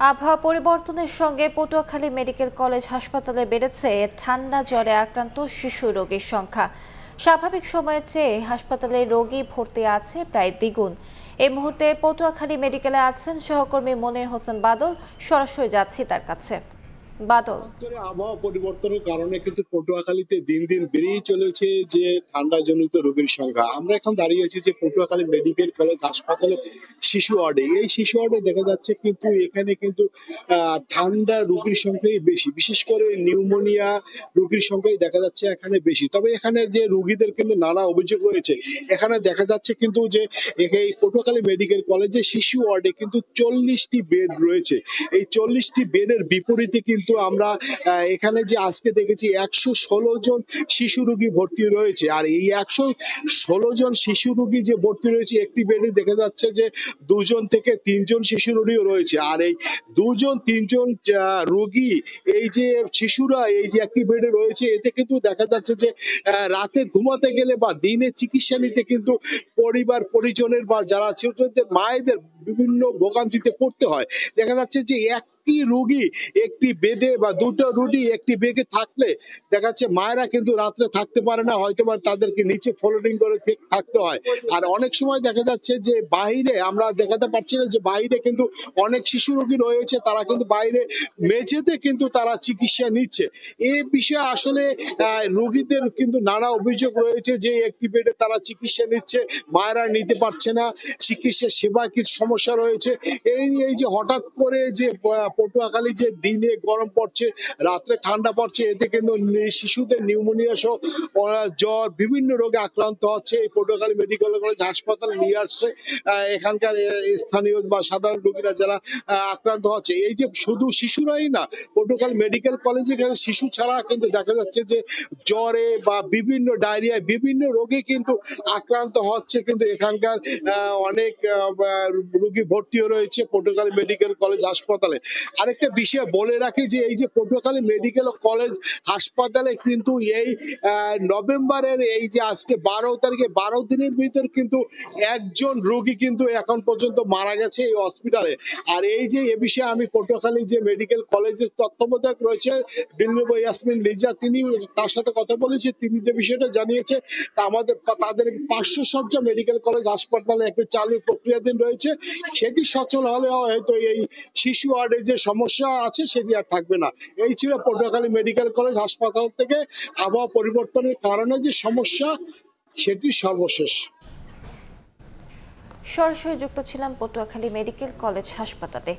আবহাওয়া পরিবর্তনের সঙ্গে পটুয়াখালী মেডিকেল কলেজ হাসপাতালে বেড়েছে ঠান্ডা জ্বরে আক্রান্ত শিশু রোগীর সংখ্যা। স্বাভাবিক সময়ের চেয়ে হাসপাতালে রোগী ভর্তি আছে প্রায় দ্বিগুণ। এই মুহূর্তে পটুয়াখালী মেডিকেলে আছেন সহকর্মী মনির হোসেন বাদল। সরাসরি যাচ্ছি তার কাছে। বাদল, আবহাওয়া পরিবর্তনের কারণে কিন্তু পটুয়াখালীতে দিন দিন বেড়েই চলেছে যে ঠান্ডা জনিত রোগীর সংখ্যা। আমরা এখন দাঁড়িয়ে আছি যে পটুয়াখালী মেডিকেল কলেজ হাসপাতালে শিশু ওয়ার্ডে। এই শিশু ওয়ার্ডে দেখা যাচ্ছে কিন্তু এখানে কিন্তু ঠান্ডা রোগীর সংখ্যাই বেশি, বিশেষ করে নিউমোনিয়া রোগীর সংখ্যাই দেখা যাচ্ছে এখানে বেশি। তবে এখানে যে রোগীদের কিন্তু নানা অভিযোগ রয়েছে। এখানে দেখা যাচ্ছে কিন্তু যে এই পটুয়াখালী মেডিকেল কলেজে শিশু ওয়ার্ডে কিন্তু 40টি বেড রয়েছে। এই 40টি বেডের বিপরীতে কিন্তু আমরা এখানে যে আজকে দেখেছি 116 জন শিশু রোগী ভর্তি রয়েছে। আর এই 116 জন শিশু রোগী যে ভর্তি রয়েছে, একটি বেডে দেখা যাচ্ছে যে 2 জন থেকে 3 জন শিশু রোগী রয়েছে। আর এই 2 জন 3 জন রোগী, এই যে শিশুরা এই যে একটি বেডে রয়েছে, এতে কিন্তু দেখা যাচ্ছে যে রাতে ঘুমাতে গেলে বা দিনে চিকিৎসা নিতে কিন্তু পরিবার পরিজনের বা যারা ছোটদের মায়েদের বিভিন্ন ভোগান্তিতে পড়তে হয়। দেখা যাচ্ছে যে একটি রোগী একটি বেডে বা দুটো রোগী একটি বেডে থাকলে দেখা যাচ্ছে মায়েরা কিন্তু রাত্রে থাকতে পারে না, হয়তো বা তাদেরকে নিচে ফ্লোরিং করে থাকতে হয়। আর অনেক সময় দেখা যাচ্ছে যে বাইরে আমরা দেখাতে পারছি না যে বাইরে কিন্তু অনেক শিশু রোগী রয়েছে, তারা কিন্তু বাইরে মেঝেতে কিন্তু তারা চিকিৎসা নিচ্ছে। এই বিষয়ে আসলে রোগীদের কিন্তু নানা অভিযোগ রয়েছে যে একটি বেডে তারা চিকিৎসা নিচ্ছে, মায়েরা নিতে পারছে না, চিকিৎসা সেবা কিছু সমস্যা রয়েছে। এই যে হঠাৎ করে যে পটুয়াখালী যে দিনে গরম পড়ছে, রাত্রে ঠান্ডা পড়ছে, এতে কিন্তু শিশুদের নিউমোনিয়া সহ জ্বর বিভিন্ন রোগে আক্রান্ত হচ্ছে। এই পটুয়াখালী মেডিকেল কলেজ হাসপাতালে নিয়ে আসছে এখানকার স্থানীয় বা সাধারণ রোগীরা যারা আক্রান্ত হচ্ছে। এই যে শুধু শিশুরাই না, পটুয়াখালী মেডিকেল কলেজে শিশু ছাড়া কিন্তু দেখা যাচ্ছে যে জ্বরে বা বিভিন্ন ডায়রিয়ায় বিভিন্ন রোগে কিন্তু আক্রান্ত হচ্ছে। কিন্তু এখানকার অনেক রোগী ভর্তিও রয়েছে পটুয়াখালী মেডিকেল কলেজ হাসপাতালে। আরেকটা বিষয় বলে রাখি যে এই যে পটুয়াখালী মেডিকেল কলেজ হাসপাতালে কিন্তু এই নভেম্বরের এই যে আজকে 12 তারিখে 12 দিনের ভিতর কিন্তু একজন রোগী কিন্তু এখন পর্যন্ত মারা গেছে এই হসপিটালে। আর এই যে এ বিষয়ে আমি পটুয়াখালী যে মেডিকেল কলেজের তত্ত্বাবধায়ক রয়েছে দিলরুবা ইয়াসমিন লিজা, তিনি তার সাথে কথা বলেছি। তিনি যে বিষয়টা জানিয়েছে তা তাদের 500 শয্যা মেডিকেল কলেজ হাসপাতালে একটা চালু প্রক্রিয়াধীন রয়েছে। সেটি সচল হলে হয়তো এই শিশু ওয়ার্ডে যে সমস্যা আছে সেটি আর থাকবে না। এই ছিল পটুয়াখালী মেডিকেল কলেজ হাসপাতাল থেকে আবহাওয়া পরিবর্তনের কারণে যে সমস্যা সেটি সর্বশেষ। সরাসরি যুক্ত ছিলাম পটুয়াখালী মেডিকেল কলেজ হাসপাতালে।